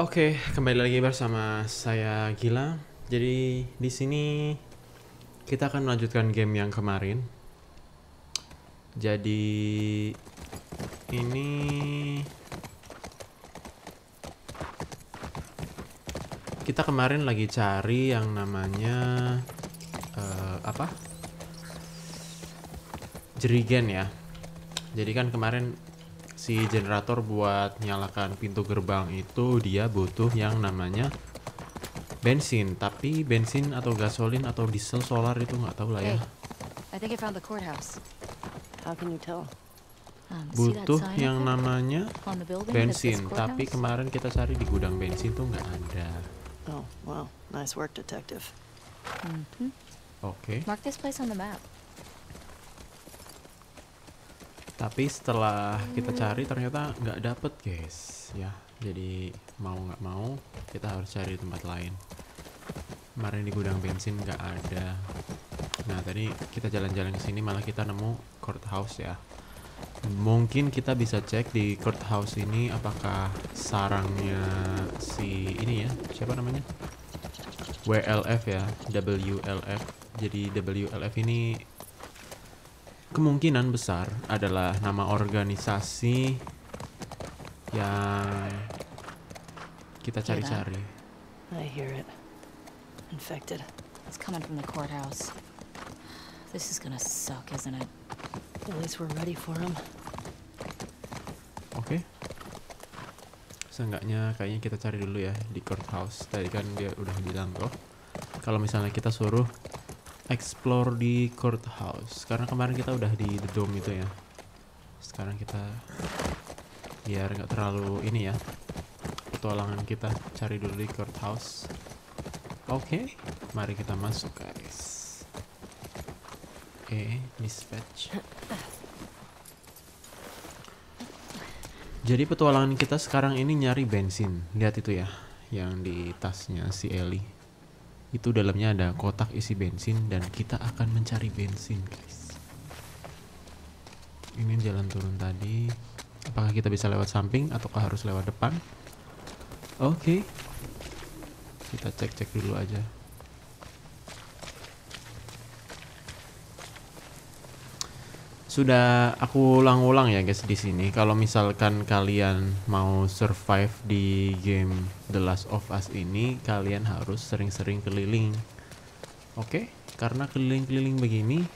Oke, kembali lagi bersama saya Gila. Jadi di sini kita akan melanjutkan game yang kemarin. Jadi ini kita kemarin lagi cari yang namanya apa? Jerigen ya. Jadi kan kemarin si generator buat nyalakan pintu gerbang itu dia butuh yang namanya bensin, tapi bensin atau gasolin atau diesel solar itu nggak tahu lah ya. Hey, I think I found the courthouse. How can you tell? See that Butuh sign up yang there? namanya On the building that says bensin, tapi courthouse? kemarin kita cari di gudang bensin tuh nggak ada. Oh, well, nice work, detective. Oke, Mark this place on the map. tapi setelah kita cari ternyata nggak dapet guys ya. Jadi mau nggak mau kita harus cari di tempat lain. Kemarin di gudang bensin nggak ada. Nah tadi kita jalan-jalan ke sini malah kita nemu courthouse ya. Mungkin kita bisa cek di courthouse ini apakah sarangnya si ini ya, siapa namanya? WLF ya, WLF. Jadi WLF ini kemungkinan besar adalah nama organisasi yang kita cari-cari. I hear it. Infected. It's coming from the courthouse. This is gonna suck, isn't it? At least we're ready for him. Oke. Seenggaknya kayaknya kita cari dulu ya di courthouse. Tadi kan dia udah bilang kok kalau misalnya kita suruh explore di courthouse, karena kemarin kita udah di the dome itu ya. Sekarang kita biar nggak terlalu ini ya, petualangan kita cari dulu di courthouse. Oke, mari kita masuk guys. Dispatch. Jadi petualangan kita sekarang ini nyari bensin. Lihat itu ya, yang di tasnya si Ellie. Itu dalamnya ada kotak isi bensin dan kita akan mencari bensin, guys. Ini jalan turun tadi. Apakah kita bisa lewat samping ataukah harus lewat depan? Oke. Kita cek-cek dulu aja. Sudah aku ulang-ulang ya guys di sini. Kalau misalkan kalian mau survive di game The Last of Us ini, kalian harus sering-sering keliling. Oke? Karena keliling-keliling begini,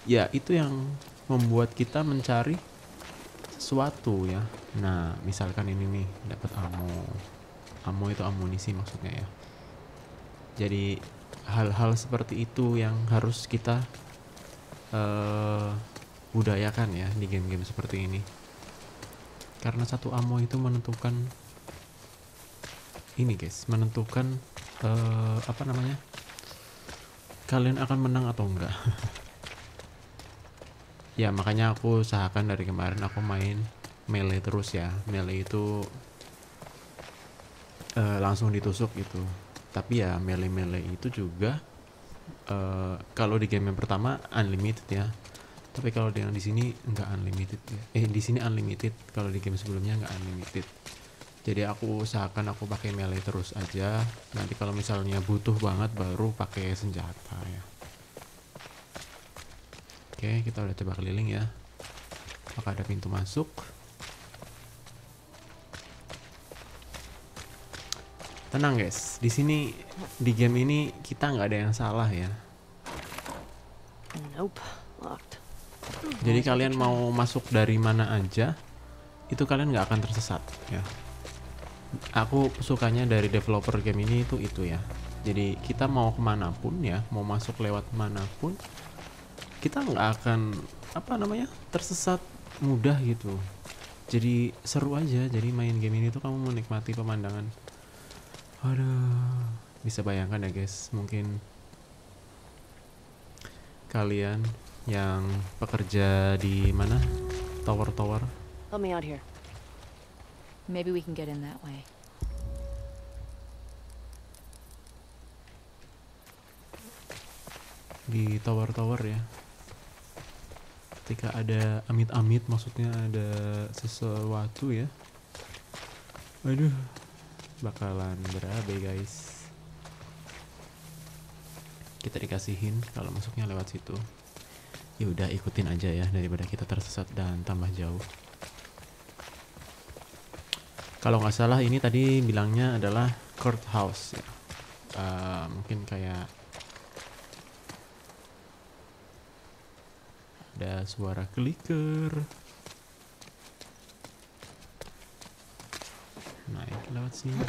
ya itu yang membuat kita mencari sesuatu ya. Nah, misalkan ini nih dapat ammo. Ammo itu amunisi maksudnya ya. Jadi hal-hal seperti itu yang harus kita budayakan ya di game-game seperti ini, karena satu ammo itu menentukan ini guys, menentukan apa namanya, kalian akan menang atau enggak. Ya makanya aku usahakan dari kemarin aku main melee terus ya. Melee itu langsung ditusuk gitu, tapi ya melee itu juga kalau di game yang pertama unlimited ya. Tapi kalau yang di sini nggak unlimited ya. Di sini unlimited, kalau di game sebelumnya nggak unlimited. Jadi aku usahakan aku pakai melee terus aja. Nanti kalau misalnya butuh banget baru pakai senjata ya. Oke, kita udah coba keliling ya. Apakah ada pintu masuk? Tenang guys, di sini di game ini kita nggak ada yang salah ya. Nope. Locked. Jadi kalian mau masuk dari mana aja, itu kalian nggak akan tersesat ya. Aku sukanya dari developer game ini itu ya. Jadi kita mau kemanapun ya, mau masuk lewat manapun, kita nggak akan apa namanya tersesat mudah gitu. Jadi seru aja. Jadi main game ini tuh kamu menikmati pemandangan. Aduh, bisa bayangkan ya guys, mungkin kalian yang pekerja di mana tower-tower. Help me out here. Maybe we can get in that way. Di tower-tower ya, ketika ada amit-amit, maksudnya ada sesuatu ya. Aduh, bakalan berabe guys. Kita dikasihin kalau masuknya lewat situ. Ya udah ikutin aja ya daripada kita tersesat dan tambah jauh. Kalau nggak salah ini tadi bilangnya adalah courthouse ya. Mungkin kayak ada suara clicker. Naik lewat sini.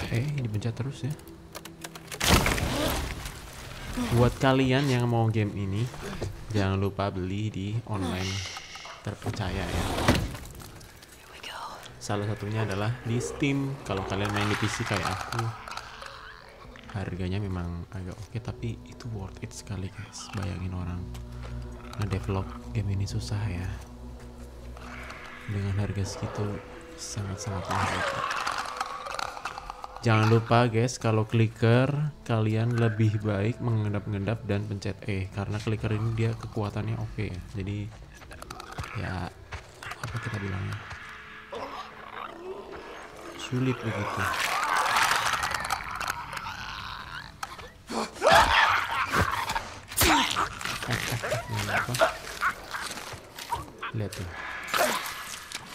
Oke, dipencet terus ya. Buat kalian yang mau game ini, jangan lupa beli di online terpercaya ya. Here we go. Salah satunya adalah di Steam. Kalau kalian main di PC kayak aku, harganya memang agak oke, tapi itu worth it sekali guys. Bayangin orang ngedevelop game ini susah ya, dengan harga segitu sangat-sangat mahal. Jangan lupa guys, kalau clicker kalian lebih baik mengendap-endap dan pencet E, karena clicker ini dia kekuatannya oke ya. Jadi ya apa kita bilangnya, sulit begitu. Lihat tuh,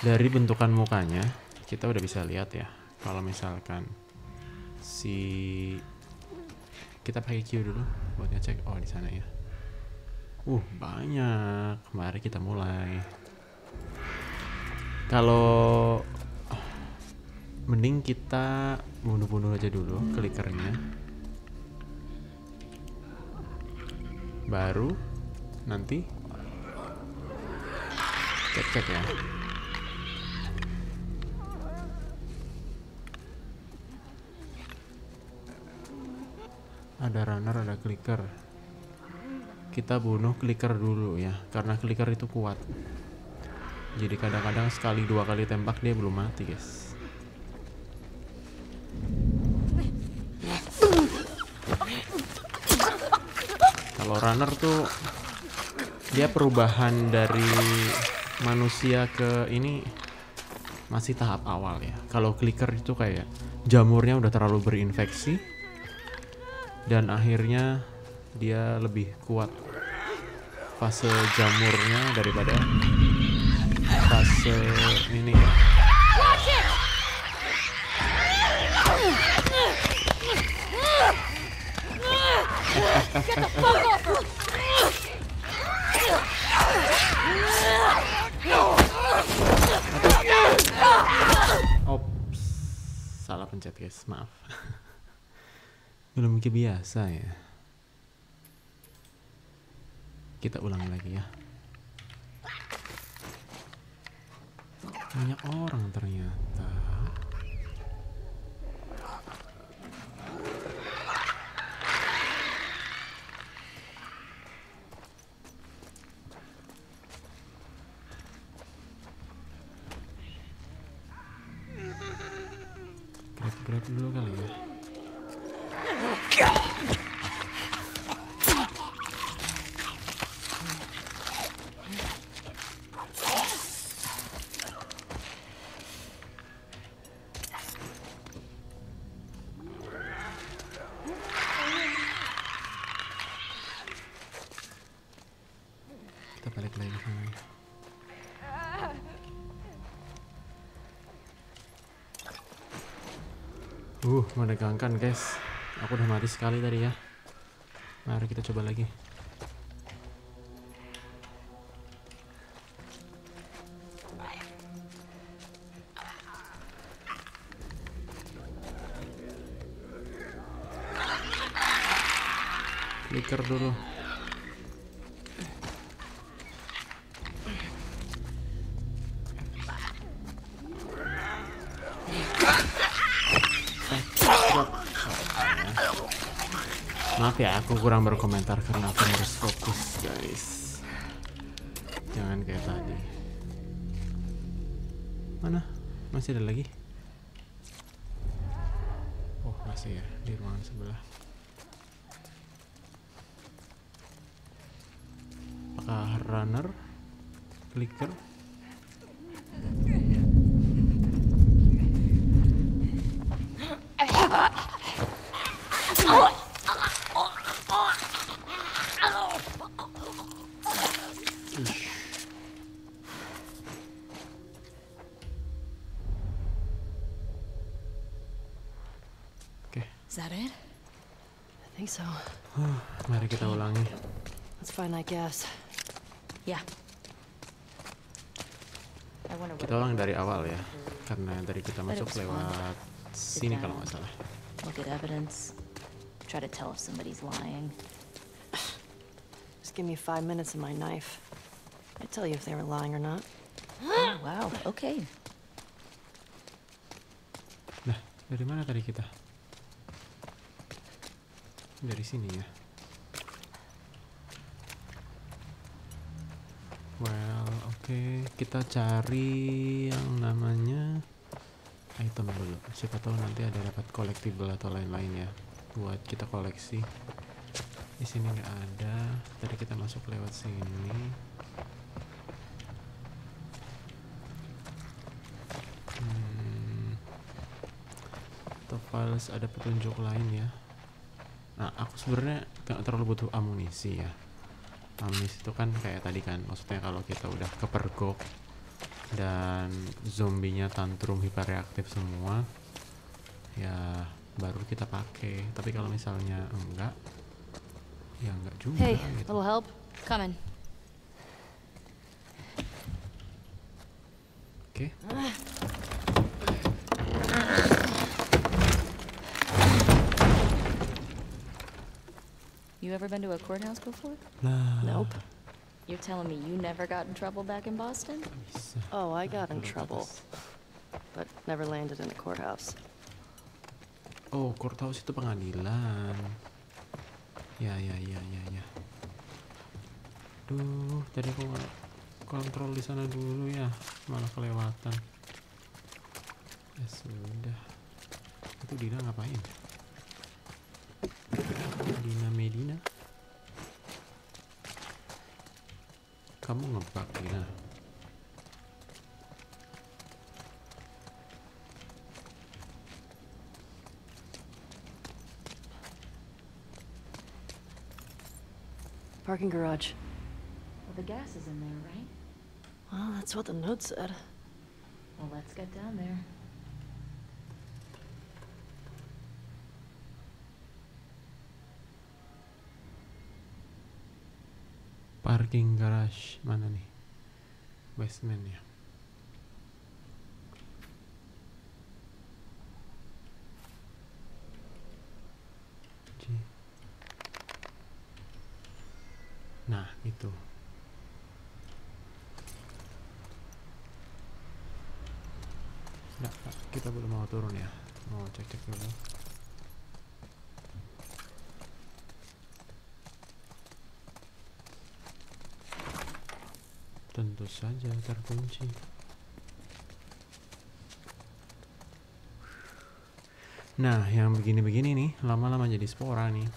dari bentukan mukanya kita udah bisa lihat ya, kalau misalkan si kita pakai Q dulu buat ngecek. Oh di sana ya. Banyak. Mari kita mulai. Kalau mending kita bunuh-bunuh aja dulu klikernya, baru nanti cek ya. Ada runner, ada clicker. Kita bunuh clicker dulu ya, karena clicker itu kuat. Jadi kadang-kadang sekali dua kali tembak dia belum mati guys. Kalau runner tuh dia perubahan dari manusia ke ini masih tahap awal ya. Kalau clicker itu kayak jamurnya udah terlalu berinfeksi dan akhirnya dia lebih kuat fase jamurnya daripada fase ini ya. Ops, salah pencet guys, maaf. Belum kebiasa ya. Kita ulang lagi ya. Banyak orang ternyata. Grab dulu kali ya. Kita balik lagi ke sana. Menegangkan guys. Aku udah mati sekali tadi ya. Mari kita coba lagi. Clicker dulu. Maaf ya, aku kurang berkomentar karena aku harus fokus guys. Jangan kayak tadi. Mana? Masih ada lagi? Oh masih ya, di ruangan sebelah. Apakah runner, clicker? Ish. Oke, Is that it? I think so. mari kita ulangi. Let's find that gas. Yeah. I wonder what Kita ulang dari awal ya, karena tadi kita But it masuk was fun. lewat sini kalau nggak salah. look at evidence. Try to tell if somebody's lying. Just give me 5 minutes and my knife. I'd tell you if they were lying or not. Oh, wow. Okay. Nah, dari mana tadi kita? Dari sini ya. Well, oke. Kita cari yang namanya item dulu. Siapa tahu nanti ada dapat collectible atau lain-lain ya, buat kita koleksi. Di sini nggak ada. Tadi kita masuk lewat sini. Atau files ada petunjuk lain ya. Nah, aku sebenarnya nggak terlalu butuh amunisi ya. Amunisi itu kan kayak tadi kan, maksudnya kalau kita udah kepergok dan zombinya tantrum hiperreaktif semua, ya baru kita pakai. Tapi kalau misalnya enggak, ya enggak juga Hey, gitu. little help? Coming. Oke. You ever been to a courthouse before? Lah, Nope. You're telling me you never got in trouble back in Boston? bisa. Oh, I got in Belum trouble, batas. but never landed in a courthouse. Oh, courthouse itu pengadilan. Ya. Duh, tadi aku nggak kontrol di sana dulu ya, malah kelewatan. Ya sudah. Itu Dina ngapain? Dina Medina? Kamu ngebug Dina? Parking garage. Well, the gas is in there, right? Well, that's what the note said. Well, let's get down there. Parking garage mana nih? Basement ya. Ji. Nah, itu. Nggak, Pak. Kita belum mau turun ya. Mau cek-cek dulu. Tentu saja terkunci. Nah, yang begini-begini nih, lama-lama jadi spora nih.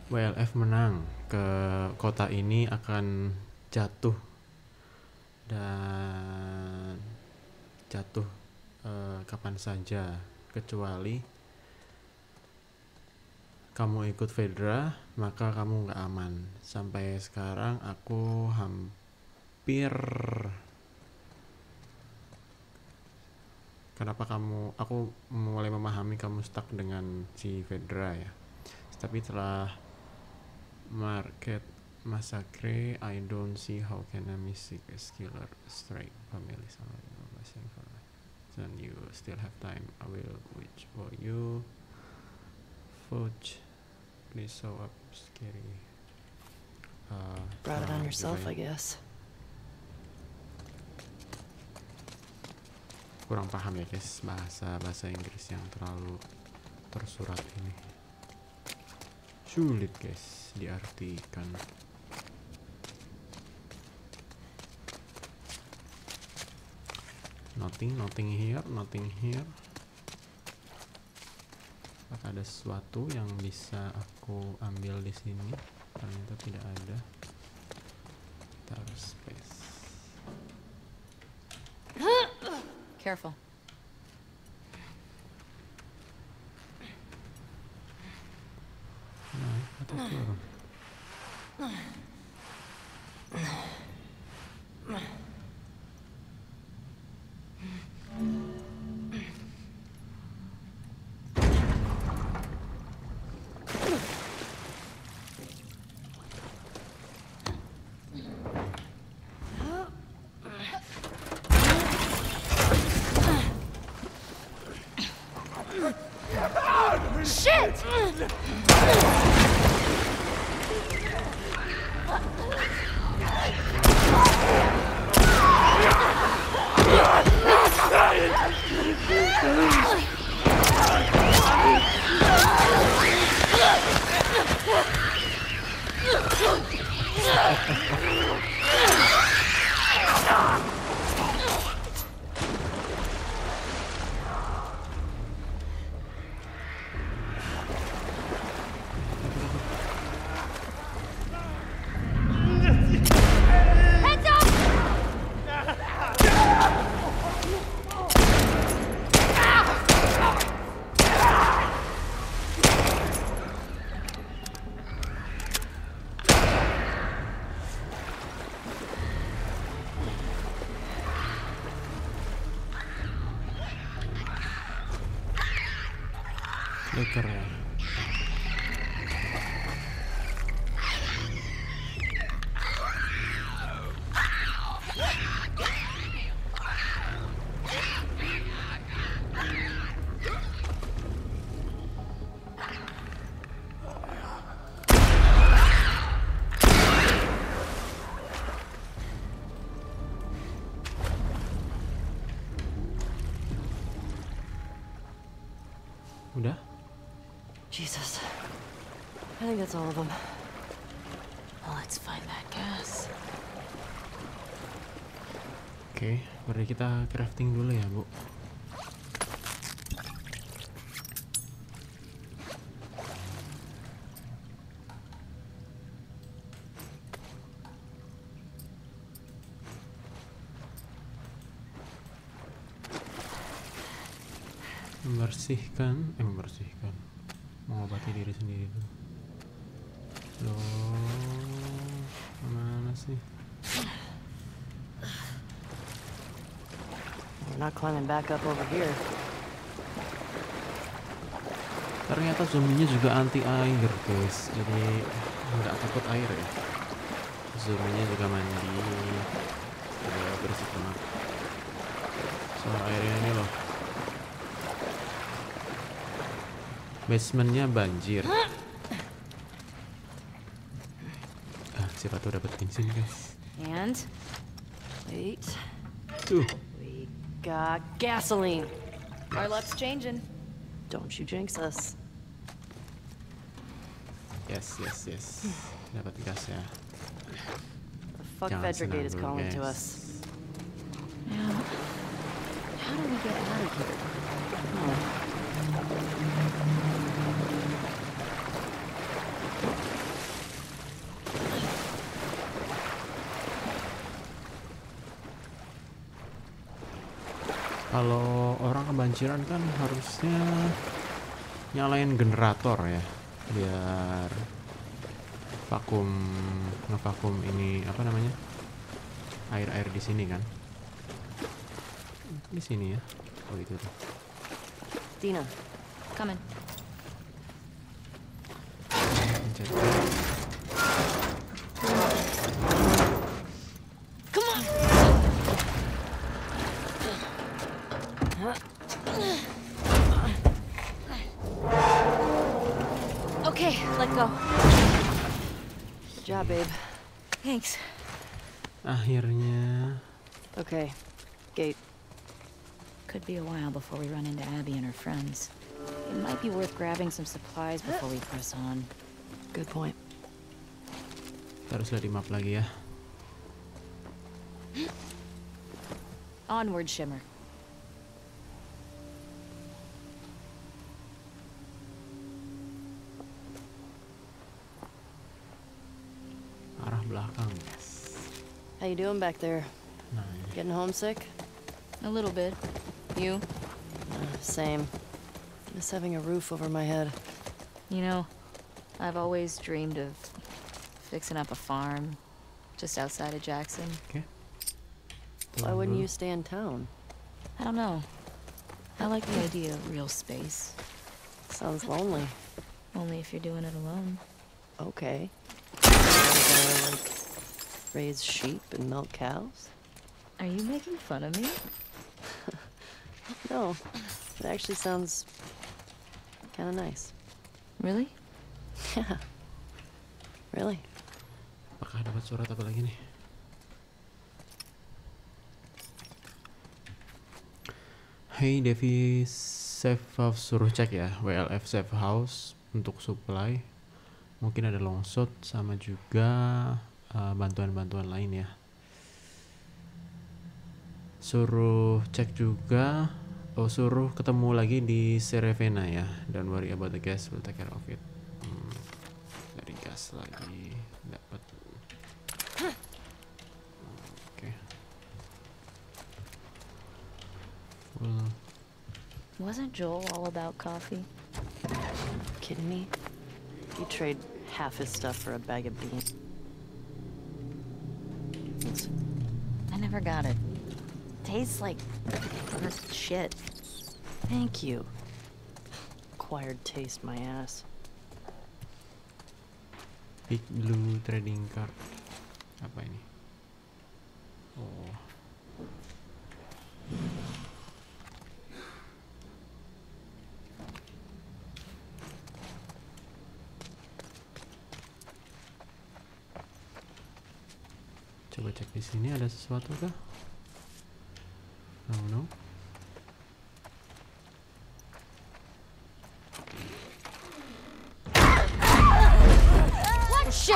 WLF menang. Ke kota ini akan jatuh. Dan jatuh kapan saja. Kecuali kamu ikut Fedra, maka kamu nggak aman. Sampai sekarang aku hampir... Kenapa aku mulai memahami kamu stuck dengan si Fedra ya. Tapi setelah Market Massacre, I don't see how can a mystic killer strike family then you still have time. I will wait for you. Fudge, please show up scary. Brought it on nah, yourself, gitu I ya. guess. Kurang paham ya guys bahasa Inggris yang terlalu tersurat ini. Sulit guys diartikan. Nothing here. Apakah apakah ada sesuatu yang bisa aku ambil di sini? Ternyata tidak ada. Kita harus space. Careful. Naik atau turun? Flicker ya. Udah? Jesus. I think that's all of them. Well, let's find that gas. Oke, mari kita crafting dulu ya, Bu. Membersihkan, mengobati diri sendiri dulu. Loh, mana sih? We're not climbing back up over here. Ternyata zombie-nya juga anti air, guys. Jadi nggak takut air ya. Zombie-nya juga mandi, udah bersih banget. Soal airnya ini loh. Basementnya banjir. Siapa tuh dapat bensin, guys? And Wait. Tuh. We got gasoline. our luck's changing. Don't you jinx us. Yes. Dapat gas ya. The fuck Jangan Fed Brigade is senang dulu, calling to guys. us. Now, how do we get out of here? Kalau orang kebanjiran kan harusnya nyalain generator ya, biar ngevakum ini apa namanya, air di sini kan, di sini ya. Oh itu tuh. Dina, Coming. Pencet. come on. Okay, let go. Good job, babe. Thanks. Akhirnya. Okay, gate. Could be a while before we run into Abby and her friends. It might be worth grabbing some supplies before we press on. Good point. Terus lihat di map lagi ya. Onward, Shimmer. belakang, guys. How you doing back there? Nah, ini. Getting homesick? A little bit. You? Same. Miss having a roof over my head. You know, I've always dreamed of fixing up a farm just outside of Jackson. Oke. Why wouldn't you stay in town? I don't know. I like the idea of real space. Sounds lonely. Only if you're doing it alone. Okay. Gonna, like, raise sheep and milk cows? Are you making fun of me? No. It actually sounds kind of nice. Really? Yeah. Really? Apakah dapat surat apa lagi nih? Hey Devi, safe house suruh cek ya, WLF safe house untuk supply. Mungkin ada longsot sama juga bantuan-bantuan lain ya. Suruh cek juga, suruh ketemu lagi di Cerevena ya. Don't worry about the gas, we'll take care of it. Dari gas lagi dapat. Oke. Full. Wasn't Joel all about coffee? Kidding me? You trade half his stuff for a bag of beans. I never got it. Tastes like shit. Thank you. Acquired taste, my ass. Big Blue Trading Card. Apa ini? Oh. Coba cek di sini ada sesuatu kah? No. Shit!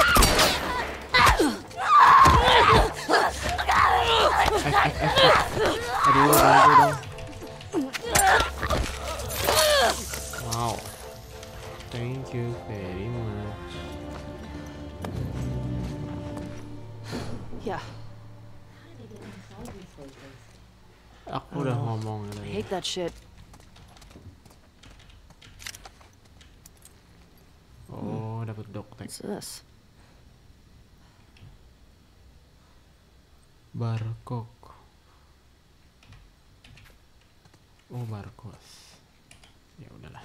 Aduh, bantu dong. Wow. Thank you very much. Yeah. Aku udah ngomong I tadi. hate that shit. Oh, dapat doktek. What's this? Barkok. Oh, barcode. Ya udahlah.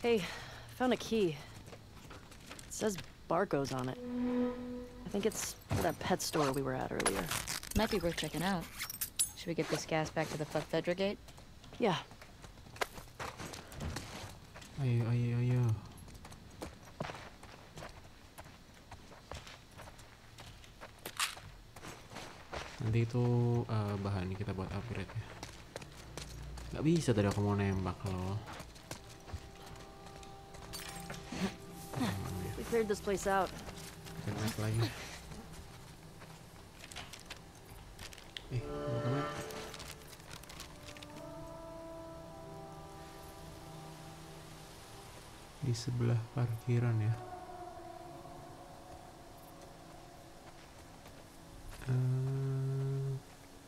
Hey, found a key. It says Barco's on it. I think it's for that pet store we were at earlier. Might be worth checking out. Should we get this gas back to the Fedra gate? Yeah. Ayo. Nanti itu bahan kita buat upgrade ya. Gak bisa tadi aku mau nembak loh. We cleared this place out. Tembak lagi. Mau kemana? Di sebelah parkiran ya.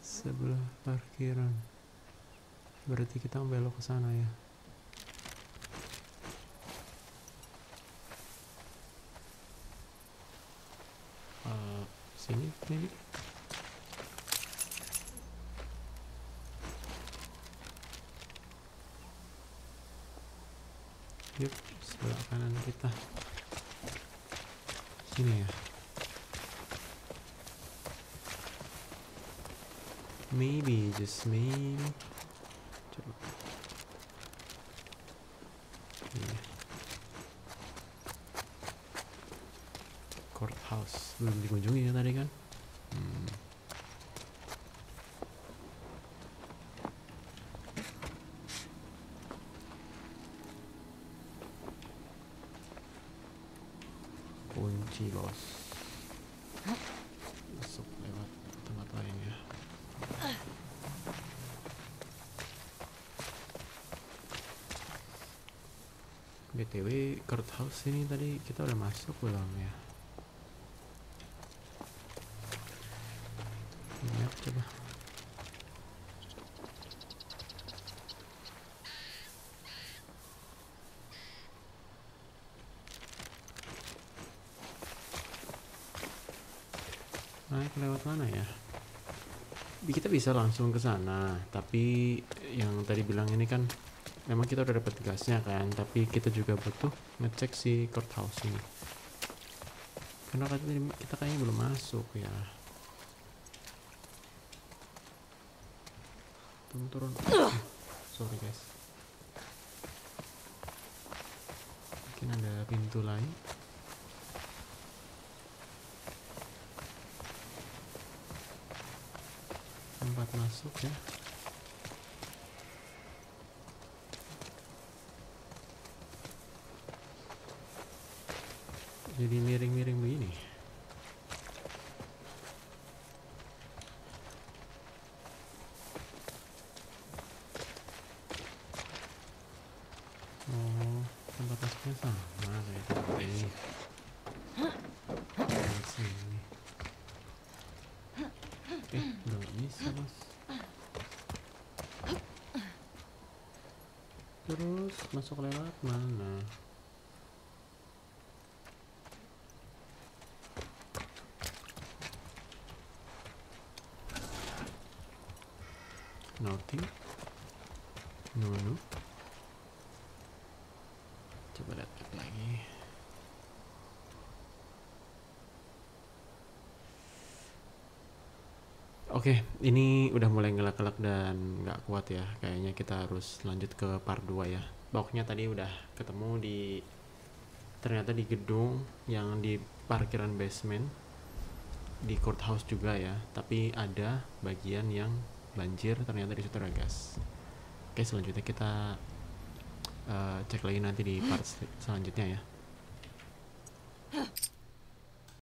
Sebelah parkiran. Berarti kita belok ke sana ya. Sini maybe. Yuk, sebelah kanan kita. Sini ya. Maybe, just maybe. Coba. Iya. Courthouse belum dikunjungi ya tadi kan? Kunci bos. Masuk lewat tempat lain ya. BTW courthouse ini tadi kita udah masuk belum ya? naik lewat mana ya? Kita bisa langsung ke sana, tapi yang tadi bilang ini kan memang kita udah dapat gasnya kan, tapi kita juga butuh ngecek si courthouse ini. Karena kita kayaknya belum masuk ya. Turun. Sorry guys. Mungkin ada pintu lain. Tempat masuk ya. Jadi miring-miring begini. Oh, tempat masuknya sama kayak tempat ini. Lewat sini. Udah nggak bisa bos. Terus masuk lewat mana? Nothing. No. Coba lihat lagi. Oke, ini udah mulai ngelak-ngelak dan nggak kuat ya. Kayaknya kita harus lanjut ke part 2 ya. Pokoknya tadi udah ketemu ternyata di gedung yang di parkiran basement, di courthouse juga ya. Tapi ada bagian yang banjir ternyata di situ ada gas. Oke, selanjutnya kita cek lagi nanti di part selanjutnya ya.